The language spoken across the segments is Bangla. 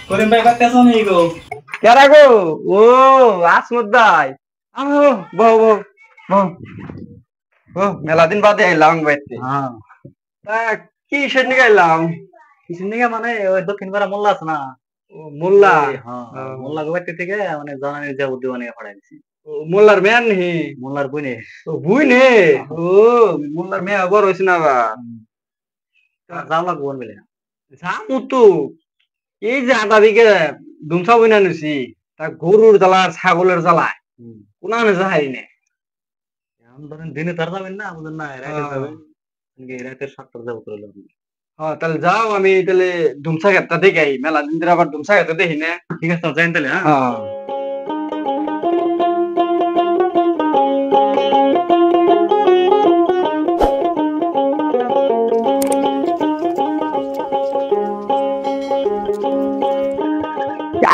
করিম ভাই কাছে আসো নি গো কেরা গো? ও আসমুদ্দাই আহ বহ বহ বহ ও মেলা দিন বাদে এলাম বাইতে। হ্যাঁ তা কি সেট নিয়ে এলাম? কিছু নিয়ে মানে ওই দক্ষিণ পাড়া মোল্লা আছে না মোল্লা। হ্যাঁ মোল্লা গোবাইতে থেকে মানে জানানির যা উদ্যোগ নিয়ে পড়াইছি মোল্লার মেয়ে নি? মোল্লার বইনে বুই নে? ও মোল্লার মেয়ে বড় হয়েছে না বা? যাও লাগবো বলে যামু তো এই যে আধা বিঘে দুমসা বইনা নিছি তা গরুর জ্বালা ছাগলের জ্বালা কোনানে যাই না। এখন ধরেন দিনে তার যাবেন না বুঝলেন না রাতে যাবেন রাতের 7টার যাবো করে হ্যাঁ তাহলে যাও আমি তাহলে ধুমসা ক্ষেতটা দেখে আই মেলা দিন ধরে আবার ধুমসা ক্ষেতটা দেখি না। ঠিক আছে যাইন তাহলে হ্যাঁ হ্যাঁ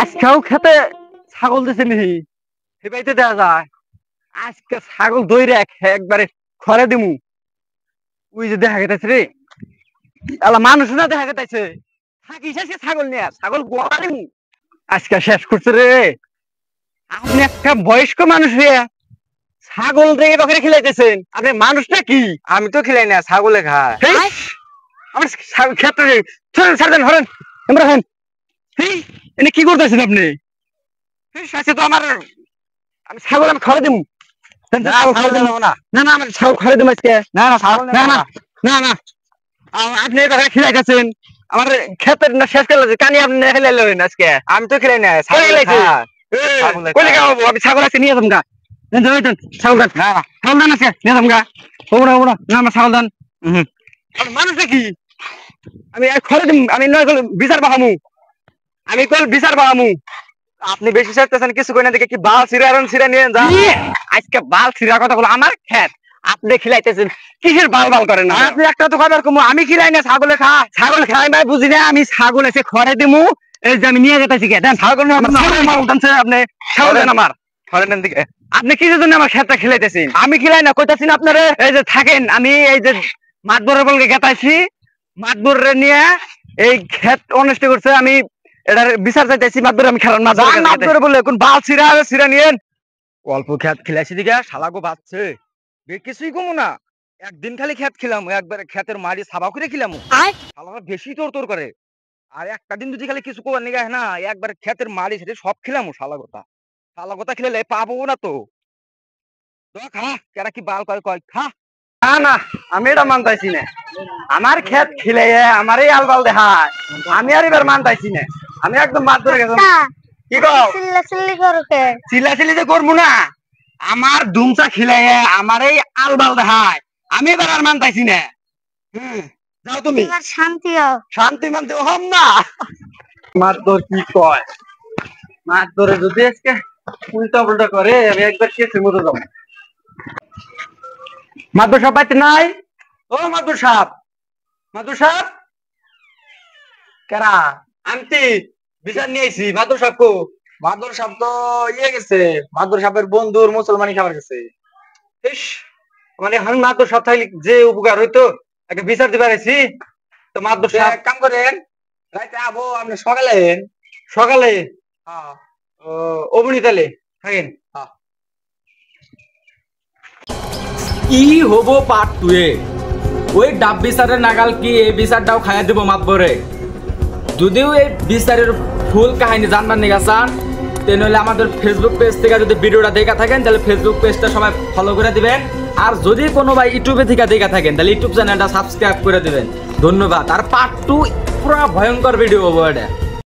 আজকেও খেতে ছাগল দিছে নি সেবাইতে দেওয়া যায়। আজকে ছাগল দইরে একবারে খরে দিমু। ওই যে দেখা গেছে রে আলা মানুষ না দেখা গেছে থাকিস আজকে ছাগল নিয়ে ছাগল গোয়া দিমু। আজকে শেষ করছে রে। আপনি একটা বয়স্ক মানুষ রে ছাগল রে বকরে খিলাইতেছেন আপনি মানুষটা কি? আমি তো খিলাই না ছাগলে খায়। আমার ছাগল ক্ষেত্রে ছাড়েন হরেন আমরা খান। এনে কি করতেছেন আপনি? আজকে তো আমার আমি ছাগল আমি খরে দিমু। না না আমার ছাগল খরে দিমু আজকে। না না ছাগল না না না না আপনি এবার খিলাইতেছেন আমার ক্ষেতের না শেষ করলে কানি আপনি খিলাইলেন আজকে। আমি তো খিলাই না ছাগল খায়। কইলে খাবো আমি ছাগল আছে নিয়ে যাম গা। ছাগল দান না ছাগল দান আছে নিয়ে যাম গা। ওরা ওরা না আমার ছাগল দান। মানুষ কি আমি খরে দিম আমি নয় বিচার বাহামু আমি কল বিচার বাহামু। আপনি বেশি চাইতেছেন কিছু কই না দেখে কি বাল ছিড়ারন ছিড়া নিয়ে যান। আজকে বাল ছিড়ার কথা বলো আমার ক্ষেত আপনি খিলাইতেছেন কিসের বাল বাল করেন না? আপনি একটা তো খাবার কমু আমি খিলাই না ছাগলে খা ছাগল খাই ভাই বুঝি না আমি ছাগল এসে খরে দিমু এই যে আমি নিয়ে যেতেছি কে দেন ছাগল আপনি ছাগল দেন আমার খরেন দিকে আপনি কিসের জন্য আমার ক্ষেতটা খিলাইতেছেন? আমি খিলাই না কইতাছি না আপনারে এই যে থাকেন আমি এই যে মাতবরের বলকে গেতাইছি মাতবরে নিয়ে এই ক্ষেত অনিষ্ট করছে আমি এটার বিচার চাইতেছি মাতবরে আমি খেলার মাতবরে বলে কোন বাল ছিড়া ছিড়া নিয়েন অল্প ক্ষেত খিলাইছি দিকে শালাগো বাচ্চে কিছুই কমু না একদিন খালি ক্ষেত খিলাম একবার ক্ষেতের মারি সাবা করে খিলাম শালারা বেশি তোর তোর করে আর একটা দিন যদি খালি কিছু করার নিগায় না একবার ক্ষেতের মারি সেটা সব খিলাম শালাগোতা খেলে পাবো না তো খা কেরা কি বাল কয় কয় খা না না আমি এটা মানতাইছি না আমার ক্ষেত খিলে আমার এই আলবাল দেখায় আমি আর এবার মানতাইছি না আমি একদম মাত ধরে গেছি। কি কও চিল্লাচিল্লি যে করবো না আমার দুমচা খিলে আমার এই আলবাল দেখায় আমি এবার আর মানতাইছি না। যাও তুমি শান্তি শান্তি মানতে হম না মাত ধর কি কয় মাত ধরে যদি আজকে উল্টা উল্টা করে আমি একবার কেসের মতো যাবো। মাদুর সাহেব বাড়িতে নাই? ও মাদুর সাহেব মাদুর সাহেব কেরা আনতি বিচার নিয়ে আইছি মাদুর সাহেব কো? মাদুর সাহেব তো ইয়ে গেছে মাদুর সাহেবের বন্ধুর মুসলমানি খাবার গেছে। ইস মানে এখন মাদুর সাহেব থাকলে যে উপকার হইতো একটা বিচার দিবার আইছি তো মাদুর সাহেব এক কাম করেন রাইতে আবো আপনি সকালে সকালে অবনি তালে থাকেন। কি হবো পার্ট 2 এ ওই ডাব বিচারের নাগাল কি এই বিচারটাও খাইয়া দিব মাতবরে। যদিও এই বিচারের ফুল কাহিনী জানবার নিগা চান তাহলে আমাদের ফেসবুক পেজ থেকে যদি ভিডিওটা দেখা থাকেন তাহলে ফেসবুক পেজটা সবাই ফলো করে দিবেন আর যদি কোনো ভাই ইউটিউবে থেকে দেখা থাকেন তাহলে ইউটিউব চ্যানেলটা সাবস্ক্রাইব করে দিবেন। ধন্যবাদ। আর পার্ট 2 পুরো ভয়ঙ্কর ভিডিও হবো এটা।